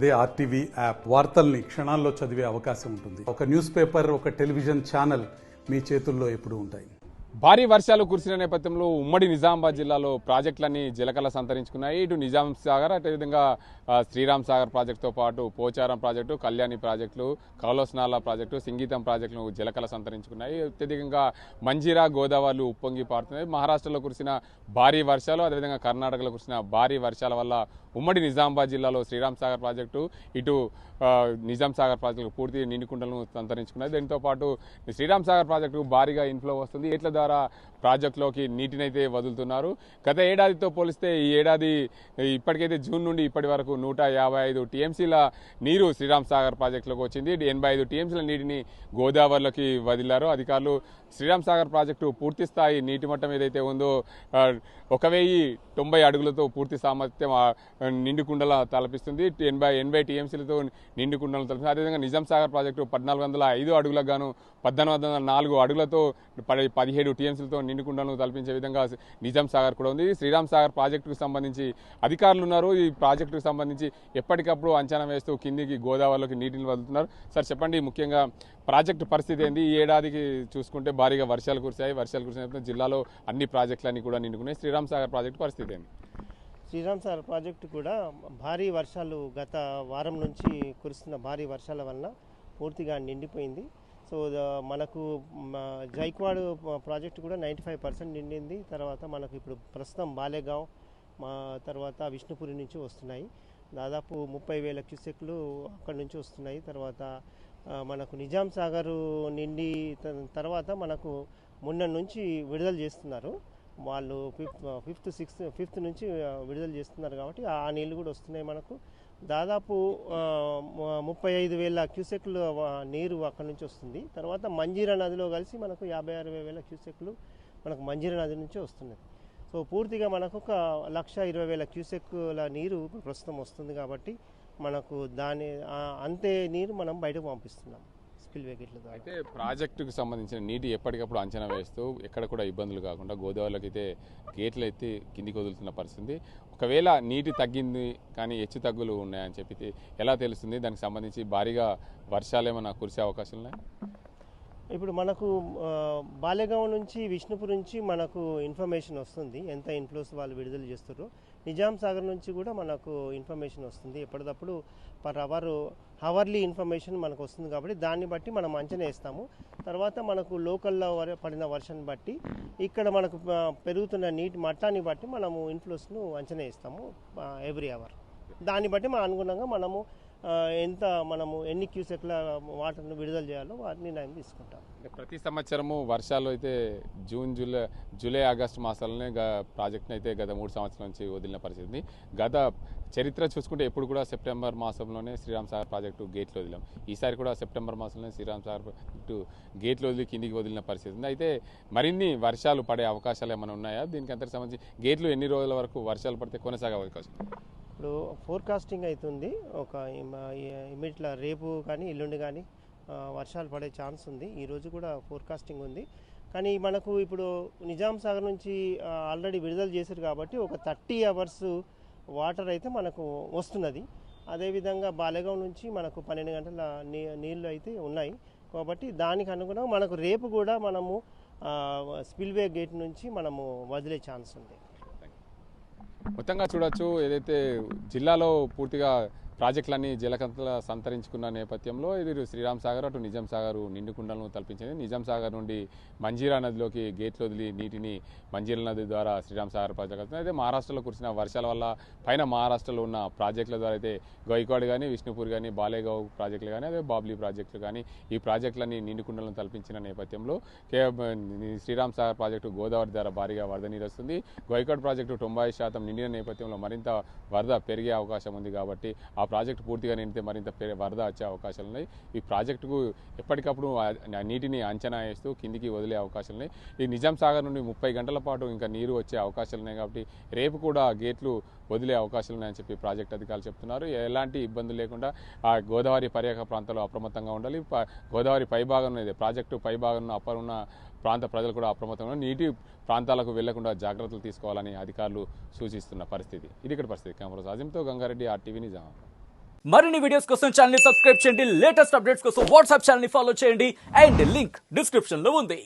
అదే RTV app వార్తల్ని క్షణాల్లో చదివే అవకాశం ఉంటుంది. ఒక న్యూస్ పేపర్, ఒక టెలివిజన్ ఛానల్ మీ చేతుల్లో ఎప్పుడూ ఉంటాయి. భారీ వర్షాలు కురిసిన నేపథ్యంలో ఉమ్మడి నిజామాబాద్ జిల్లాలో ప్రాజెక్టులన్నీ జలకళ సంతరించుకున్నాయి. ఇటు నిజాం సాగర్, అదేవిధంగా శ్రీరామ్ సాగర్ ప్రాజెక్టుతో పాటు పోచారం ప్రాజెక్టు, కళ్యాణి ప్రాజెక్టులు, కౌలస్నాల ప్రాజెక్టు, సింగీతం ప్రాజెక్టులు జలకళ సంతరించుకున్నాయి. అత్యధికంగా మంజీరా, గోదావరి ఉప్పొంగి పారుతున్నాయి. మహారాష్ట్రలో కురిసిన భారీ వర్షాలు, అదేవిధంగా కర్ణాటకలో కురిసిన భారీ వర్షాల వల్ల ఉమ్మడి నిజామాబాద్ జిల్లాలో శ్రీరామ్ సాగర్ ప్రాజెక్టు, ఇటు నిజాం సాగర్ ప్రాజెక్టు పూర్తి నిండుకుండలను సంతరించుకున్నాయి. దీంతో పాటు శ్రీరామ్ సాగర్ ప్రాజెక్టు భారీగా ఇన్ఫ్లో వస్తుంది. ఏట్ల ద్వారా ప్రాజెక్టులోకి నీటినైతే వదులుతున్నారు. గత ఏడాదితో పోలిస్తే ఈ ఏడాది ఇప్పటికైతే జూన్ నుండి ఇప్పటి వరకు 155 టీఎంసీల నీరు శ్రీరామ్ సాగర్ ప్రాజెక్టులోకి వచ్చింది. 85 టీఎంసీల నీటిని గోదావరిలోకి వదిలారు అధికారులు. శ్రీరామ్ సాగర్ ప్రాజెక్టు పూర్తి స్థాయి నీటి మట్టం ఏదైతే ఉందో 1090 అడుగులతో పూర్తి సామర్థ్యం నిండుకుండల తలపిస్తుంది. 80 టీఎంసీలతో నిండుకుండలను తలపిస్తుంది. అదేవిధంగా నిజాం సాగర్ ప్రాజెక్టు 1405 అడుగులకు గాను 1404 అడుగులతో 17 టీఎంసీలతో నిండుకుండలను తలపించే విధంగా నిజాం సాగర్ కూడా ఉంది. శ్రీరామ్ సాగర్ ప్రాజెక్టుకు సంబంధించి అధికారులు ఉన్నారు. ఈ ప్రాజెక్టుకు సంబంధించి ఎప్పటికప్పుడు అంచనా వేస్తూ కిందికి గోదావరిలోకి నీటిని వదులుతున్నారు. సార్ చెప్పండి, ముఖ్యంగా ప్రాజెక్టు పరిస్థితి ఏంది? ఈ ఏడాదికి చూసుకుంటే భారీగా వర్షాలు కురిశాయి. వర్షాలు కురిసిన జిల్లాలో అన్ని ప్రాజెక్టులన్నీ కూడా నిండుకున్నాయి. శ్రీరామ్ సాగర్ ప్రాజెక్టు పరిస్థితి ఏంది? శ్రీరామ్ సాగర్ ప్రాజెక్టు కూడా భారీ వర్షాలు గత వారం నుంచి కురుస్తున్న భారీ వర్షాల వలన పూర్తిగా నిండిపోయింది. సో మనకు జైక్వాడ్ ప్రాజెక్టు కూడా 95% నిండింది. తర్వాత మనకు ఇప్పుడు ప్రస్తుతం బాలేగావ్ తర్వాత విష్ణుపురి నుంచి వస్తున్నాయి. దాదాపు 30,000 క్యూసెక్లు అక్కడి నుంచి వస్తున్నాయి. తర్వాత మనకు నిజాం సాగరు నిండి తర్వాత మనకు మొన్న నుంచి విడుదల చేస్తున్నారు. వాళ్ళు ఫిఫ్త్ నుంచి విడుదల చేస్తున్నారు కాబట్టి ఆ నీళ్లు కూడా వస్తున్నాయి. మనకు దాదాపు 35,000 క్యూసెక్లు నీరు అక్కడి నుంచి వస్తుంది. తర్వాత మంజీరా నదిలో కలిసి మనకు 56,000 క్యూసెక్లు మనకు మంజీరా నది నుంచి వస్తున్నది. సో పూర్తిగా మనకు 1,20,000 క్యూసెక్ల నీరు ప్రస్తుతం వస్తుంది కాబట్టి మనకు అంతే నీరు మనం బయటకు పంపిస్తున్నాం స్పిల్వే గేట్ల ద్వారా. అయితే ప్రాజెక్టుకు సంబంధించిన నీటి ఎప్పటికప్పుడు అంచనా వేస్తూ ఎక్కడ కూడా ఇబ్బందులు కాకుండా గోదావరిలోకి అయితే గేట్లు అయితే కిందికి వదులుతున్న పరిస్థితి. ఒకవేళ నీటి తగ్గింది కానీ హెచ్చు తగ్గులు ఉన్నాయని చెప్పి ఎలా తెలుస్తుంది? దానికి సంబంధించి భారీగా వర్షాలు ఏమైనా కురిసే అవకాశం ఉన్నాయి? ఇప్పుడు మనకు బాలేగావ్ నుంచి విష్ణుపురి నుంచి మనకు ఇన్ఫర్మేషన్ వస్తుంది, ఎంత ఇన్ఫ్లోస్ వాళ్ళు విడుదల చేస్తారో. నిజాం సాగర్ నుంచి కూడా మనకు ఇన్ఫర్మేషన్ వస్తుంది ఎప్పటికప్పుడు. పర్ అవర్లీ ఇన్ఫర్మేషన్ మనకు వస్తుంది కాబట్టి దాన్ని బట్టి మనం అంచనా వేస్తాము. తర్వాత మనకు లోకల్లో పడిన వర్షాన్ని బట్టి ఇక్కడ మనకు పెరుగుతున్న నీటి మట్టాన్ని బట్టి మనము ఇన్ఫ్లోస్ను అంచనా వేస్తాము ఎవ్రీ అవర్. దాన్ని బట్టి మన అనుగుణంగా మనము మనము ఎన్ని క్యూసెక్ల వాటర్ను విడుదల చేయాలో వాటిని నిర్ణయం తీసుకుంటాం. ప్రతి సంవత్సరము వర్షాలు అయితే జూలై ఆగస్టు మాసాలనే ప్రాజెక్ట్ని అయితే గత 3 సంవత్సరాల నుంచి వదిలిన పరిస్థితి. గత చరిత్ర చూసుకుంటే ఎప్పుడు కూడా సెప్టెంబర్ మాసంలోనే శ్రీరామ్ సాగర్ ప్రాజెక్టు గేట్లు వదిలాం. ఈసారి కూడా సెప్టెంబర్ మాసంలోనే శ్రీరామ్ సాగర్ ప్రాజెక్టు గేట్లు వదిలి కిందికి వదిలిన పరిస్థితి ఉంది. అయితే మరిన్ని వర్షాలు పడే అవకాశాలు ఏమైనా ఉన్నాయా? దీనికి అంతకు సంబంధించి గేట్లు ఎన్ని రోజుల వరకు వర్షాలు పడితే కొనసాగే అవకాశం? ఇప్పుడు ఫోర్కాస్టింగ్ అవుతుంది, ఒక ఇమీడియట్లా రేపు కానీ ఎల్లుండి కానీ వర్షాలు పడే ఛాన్స్ ఉంది. ఈరోజు కూడా ఫోర్కాస్టింగ్ ఉంది. కానీ మనకు ఇప్పుడు నిజాం సాగర్ నుంచి ఆల్రెడీ విడుదల చేశారు కాబట్టి ఒక 30 అవర్స్ వాటర్ అయితే మనకు వస్తున్నది. అదేవిధంగా బాలేగావ్ నుంచి మనకు 12 గంటల నీళ్లు అయితే ఉన్నాయి కాబట్టి దానికి అనుగుణంగా మనకు రేపు కూడా మనము స్పిల్వే గేట్ నుంచి మనము వదిలే ఛాన్స్ ఉంది. మొత్తంగా చూడొచ్చు, ఏదైతే జిల్లాలో పూర్తిగా ప్రాజెక్టులన్నీ జలకంతల సంతరించుకున్న నేపథ్యంలో ఇది శ్రీరామ్ సాగర్, అటు నిజాం సాగర్ నిండుకుండలను తలపించింది. నిజాం సాగర్ నుండి మంజీరా నదిలోకి గేట్లు వదిలి నీటిని మంజీరా నది ద్వారా శ్రీరామ్ సాగర్ ప్రాజెక్టు వెళ్తుంది. అయితే మహారాష్ట్రలో కురిసిన వర్షాల వల్ల పైన మహారాష్ట్రలో ఉన్న ప్రాజెక్టుల ద్వారా అయితే గైక్వాడ్ కానీ, విష్ణుపూర్ కానీ, బాలేగావ్ ప్రాజెక్టులు కానీ, అదే బాబ్లీ ప్రాజెక్టులు కానీ ఈ ప్రాజెక్టులన్నీ నిండుకుండలను తలపించిన నేపథ్యంలో శ్రీరామ్ సాగర్ ప్రాజెక్టు గోదావరి ద్వారా భారీగా వరద నీరు వస్తుంది. గైక్వాడ్ ప్రాజెక్టు 90% నిండిన నేపథ్యంలో మరింత వరద పెరిగే అవకాశం ఉంది కాబట్టి ఆ ప్రాజెక్టు పూర్తిగా నిండితే మరింత వరద వచ్చే అవకాశాలు ఉన్నాయి. ఈ ప్రాజెక్టుకు ఎప్పటికప్పుడు నీటిని అంచనా వేస్తూ కిందికి వదిలే అవకాశాలు ఉన్నాయి. ఈ నిజాం సాగర్ నుండి 30 గంటల పాటు ఇంకా నీరు వచ్చే అవకాశాలు ఉన్నాయి కాబట్టి రేపు కూడా గేట్లు వదిలే అవకాశాలు ఉన్నాయని చెప్పి ప్రాజెక్ట్ అధికారులు చెప్తున్నారు. ఎలాంటి ఇబ్బందులు లేకుండా ఆ గోదావరి పర్యాటక ప్రాంతాల్లో అప్రమత్తంగా ఉండాలి. గోదావరి పైభాగం ఉన్నది, ప్రాజెక్టు పైభాగం అప్పర్ ఉన్న ప్రాంత ప్రజలు కూడా అప్రమత్తంగా నీటి ప్రాంతాలకు వెళ్లకుండా జాగ్రత్తలు తీసుకోవాలని అధికారులు సూచిస్తున్న పరిస్థితి. ఇది ఇక్కడ పరిస్థితి. కెమెరా సాజింతో గంగారెడ్డి, ఆర్టీవీ నిజామాబాద్. మరిన్ని వీడియోస్ కోసం ఛానల్ ని సబ్స్క్రైబ్ చేయండి, లేటెస్ట్ అప్డేట్స్ కోసం వాట్సాప్ ఛానల్ ని ఫాలో చేయండి అండ్ లింక్ డిస్క్రిప్షన్ లో ఉంది.